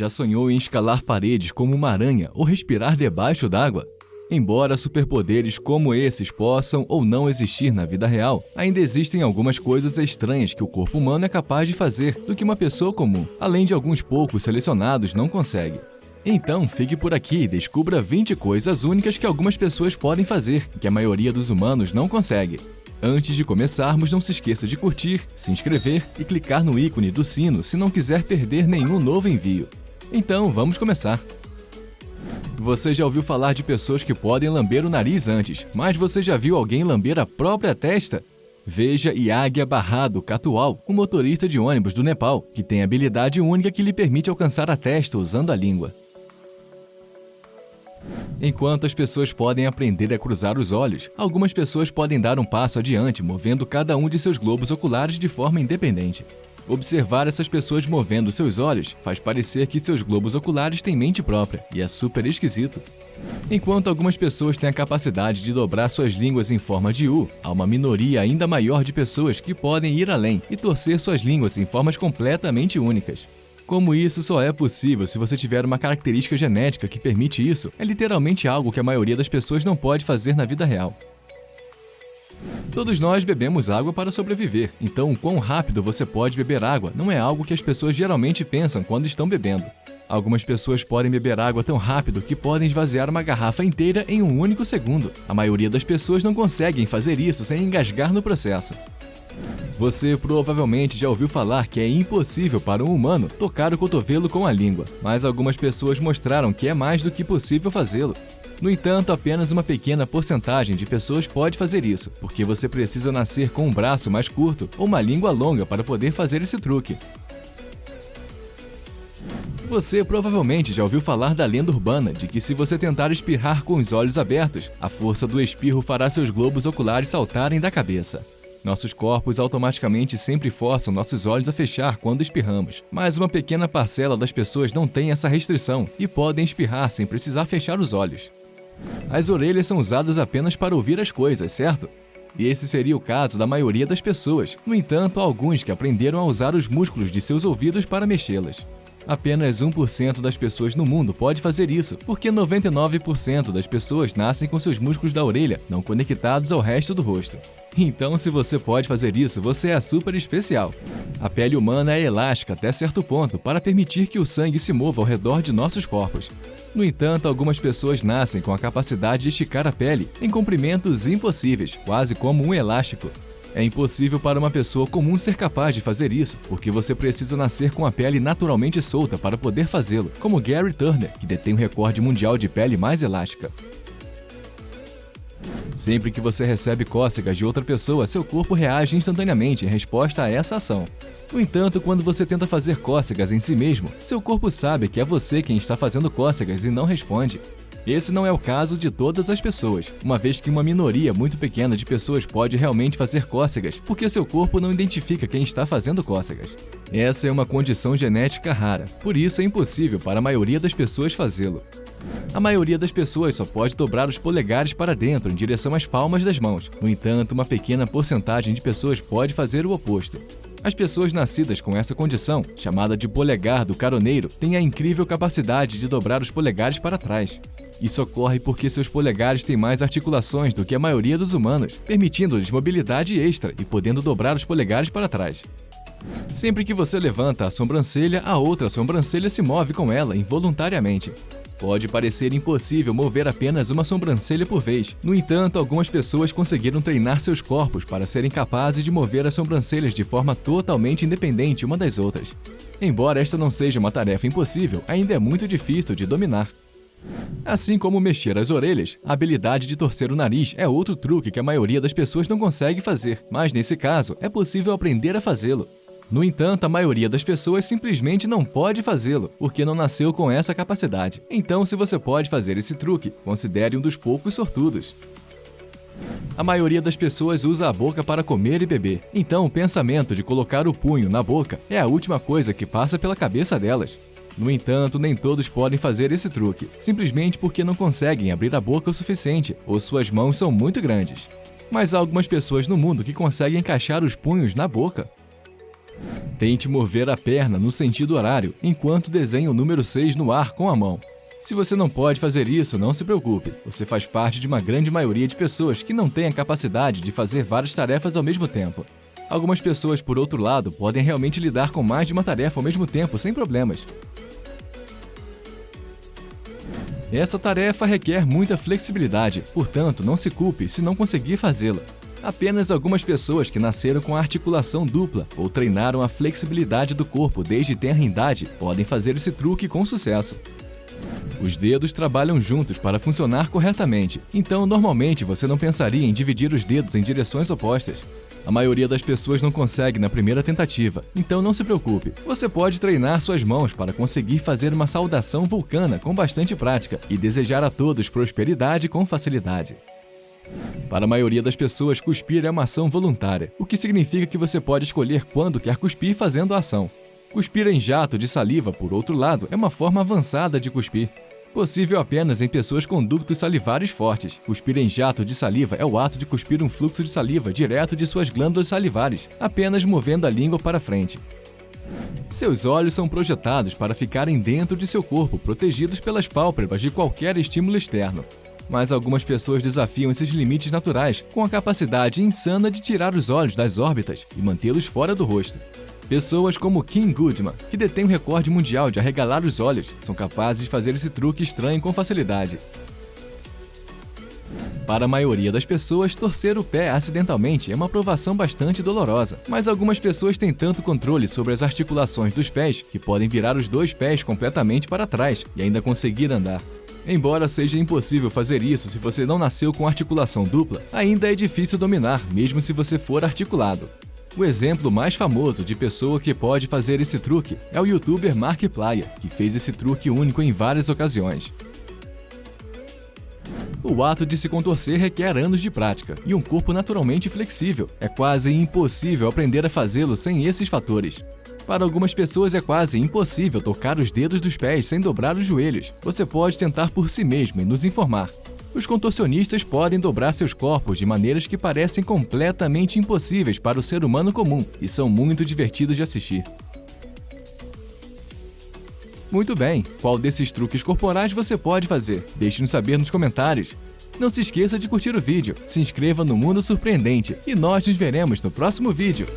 Já sonhou em escalar paredes como uma aranha ou respirar debaixo d'água? Embora superpoderes como esses possam ou não existir na vida real, ainda existem algumas coisas estranhas que o corpo humano é capaz de fazer do que uma pessoa comum, além de alguns poucos selecionados não consegue. Então, fique por aqui e descubra 20 coisas únicas que algumas pessoas podem fazer, que a maioria dos humanos não consegue. Antes de começarmos, não se esqueça de curtir, se inscrever e clicar no ícone do sino se não quiser perder nenhum novo envio. Então, vamos começar! Você já ouviu falar de pessoas que podem lamber o nariz antes, mas você já viu alguém lamber a própria testa? Veja Yagya Barrado Katwal, um motorista de ônibus do Nepal, que tem habilidade única que lhe permite alcançar a testa usando a língua. Enquanto as pessoas podem aprender a cruzar os olhos, algumas pessoas podem dar um passo adiante, movendo cada um de seus globos oculares de forma independente. Observar essas pessoas movendo seus olhos faz parecer que seus globos oculares têm mente própria, e é super esquisito. Enquanto algumas pessoas têm a capacidade de dobrar suas línguas em forma de U, há uma minoria ainda maior de pessoas que podem ir além e torcer suas línguas em formas completamente únicas. Como isso só é possível se você tiver uma característica genética que permite isso, é literalmente algo que a maioria das pessoas não pode fazer na vida real. Todos nós bebemos água para sobreviver, então o quão rápido você pode beber água não é algo que as pessoas geralmente pensam quando estão bebendo. Algumas pessoas podem beber água tão rápido que podem esvaziar uma garrafa inteira em um único segundo. A maioria das pessoas não conseguem fazer isso sem engasgar no processo. Você provavelmente já ouviu falar que é impossível para um humano tocar o cotovelo com a língua, mas algumas pessoas mostraram que é mais do que possível fazê-lo. No entanto, apenas uma pequena porcentagem de pessoas pode fazer isso, porque você precisa nascer com um braço mais curto ou uma língua longa para poder fazer esse truque. Você provavelmente já ouviu falar da lenda urbana de que se você tentar espirrar com os olhos abertos, a força do espirro fará seus globos oculares saltarem da cabeça. Nossos corpos automaticamente sempre forçam nossos olhos a fechar quando espirramos, mas uma pequena parcela das pessoas não tem essa restrição e podem espirrar sem precisar fechar os olhos. As orelhas são usadas apenas para ouvir as coisas, certo? E esse seria o caso da maioria das pessoas. No entanto, há alguns que aprenderam a usar os músculos de seus ouvidos para mexê-las. Apenas 1% das pessoas no mundo pode fazer isso, porque 99% das pessoas nascem com seus músculos da orelha não conectados ao resto do rosto. Então, se você pode fazer isso, você é super especial. A pele humana é elástica até certo ponto para permitir que o sangue se mova ao redor de nossos corpos. No entanto, algumas pessoas nascem com a capacidade de esticar a pele em comprimentos impossíveis, quase como um elástico. É impossível para uma pessoa comum ser capaz de fazer isso, porque você precisa nascer com a pele naturalmente solta para poder fazê-lo, como Gary Turner, que detém o recorde mundial de pele mais elástica. Sempre que você recebe cócegas de outra pessoa, seu corpo reage instantaneamente em resposta a essa ação. No entanto, quando você tenta fazer cócegas em si mesmo, seu corpo sabe que é você quem está fazendo cócegas e não responde. Esse não é o caso de todas as pessoas, uma vez que uma minoria muito pequena de pessoas pode realmente fazer cócegas, porque seu corpo não identifica quem está fazendo cócegas. Essa é uma condição genética rara, por isso é impossível para a maioria das pessoas fazê-lo. A maioria das pessoas só pode dobrar os polegares para dentro em direção às palmas das mãos. No entanto, uma pequena porcentagem de pessoas pode fazer o oposto. As pessoas nascidas com essa condição, chamada de polegar do caroneiro, têm a incrível capacidade de dobrar os polegares para trás. Isso ocorre porque seus polegares têm mais articulações do que a maioria dos humanos, permitindo-lhes mobilidade extra e podendo dobrar os polegares para trás. Sempre que você levanta a sobrancelha, a outra sobrancelha se move com ela involuntariamente. Pode parecer impossível mover apenas uma sobrancelha por vez. No entanto, algumas pessoas conseguiram treinar seus corpos para serem capazes de mover as sobrancelhas de forma totalmente independente uma das outras. Embora esta não seja uma tarefa impossível, ainda é muito difícil de dominar. Assim como mexer as orelhas, a habilidade de torcer o nariz é outro truque que a maioria das pessoas não consegue fazer, mas nesse caso, é possível aprender a fazê-lo. No entanto, a maioria das pessoas simplesmente não pode fazê-lo, porque não nasceu com essa capacidade. Então, se você pode fazer esse truque, considere um dos poucos sortudos. A maioria das pessoas usa a boca para comer e beber, então o pensamento de colocar o punho na boca é a última coisa que passa pela cabeça delas. No entanto, nem todos podem fazer esse truque, simplesmente porque não conseguem abrir a boca o suficiente ou suas mãos são muito grandes. Mas há algumas pessoas no mundo que conseguem encaixar os punhos na boca. Tente mover a perna no sentido horário, enquanto desenha o número 6 no ar com a mão. Se você não pode fazer isso, não se preocupe. Você faz parte de uma grande maioria de pessoas que não têm a capacidade de fazer várias tarefas ao mesmo tempo. Algumas pessoas, por outro lado, podem realmente lidar com mais de uma tarefa ao mesmo tempo, sem problemas. Essa tarefa requer muita flexibilidade, portanto, não se culpe se não conseguir fazê-la. Apenas algumas pessoas que nasceram com a articulação dupla ou treinaram a flexibilidade do corpo desde tenra idade podem fazer esse truque com sucesso. Os dedos trabalham juntos para funcionar corretamente, então normalmente você não pensaria em dividir os dedos em direções opostas. A maioria das pessoas não consegue na primeira tentativa, então não se preocupe. Você pode treinar suas mãos para conseguir fazer uma saudação vulcana com bastante prática e desejar a todos prosperidade com facilidade. Para a maioria das pessoas, cuspir é uma ação voluntária, o que significa que você pode escolher quando quer cuspir fazendo a ação. Cuspir em jato de saliva, por outro lado, é uma forma avançada de cuspir. Possível apenas em pessoas com ductos salivares fortes. Cuspir em jato de saliva é o ato de cuspir um fluxo de saliva direto de suas glândulas salivares, apenas movendo a língua para frente. Seus olhos são projetados para ficarem dentro de seu corpo, protegidos pelas pálpebras de qualquer estímulo externo. Mas algumas pessoas desafiam esses limites naturais com a capacidade insana de tirar os olhos das órbitas e mantê-los fora do rosto. Pessoas como Kim Goodman, que detém o recorde mundial de arregalar os olhos, são capazes de fazer esse truque estranho com facilidade. Para a maioria das pessoas, torcer o pé acidentalmente é uma provação bastante dolorosa, mas algumas pessoas têm tanto controle sobre as articulações dos pés que podem virar os dois pés completamente para trás e ainda conseguir andar. Embora seja impossível fazer isso se você não nasceu com articulação dupla, ainda é difícil dominar, mesmo se você for articulado. O exemplo mais famoso de pessoa que pode fazer esse truque é o youtuber Markiplier, que fez esse truque único em várias ocasiões. O ato de se contorcer requer anos de prática e um corpo naturalmente flexível. É quase impossível aprender a fazê-lo sem esses fatores. Para algumas pessoas é quase impossível tocar os dedos dos pés sem dobrar os joelhos. Você pode tentar por si mesmo e nos informar. Os contorcionistas podem dobrar seus corpos de maneiras que parecem completamente impossíveis para o ser humano comum e são muito divertidos de assistir. Muito bem, qual desses truques corporais você pode fazer? Deixe-nos saber nos comentários. Não se esqueça de curtir o vídeo, se inscreva no Mundo Surpreendente e nós nos veremos no próximo vídeo.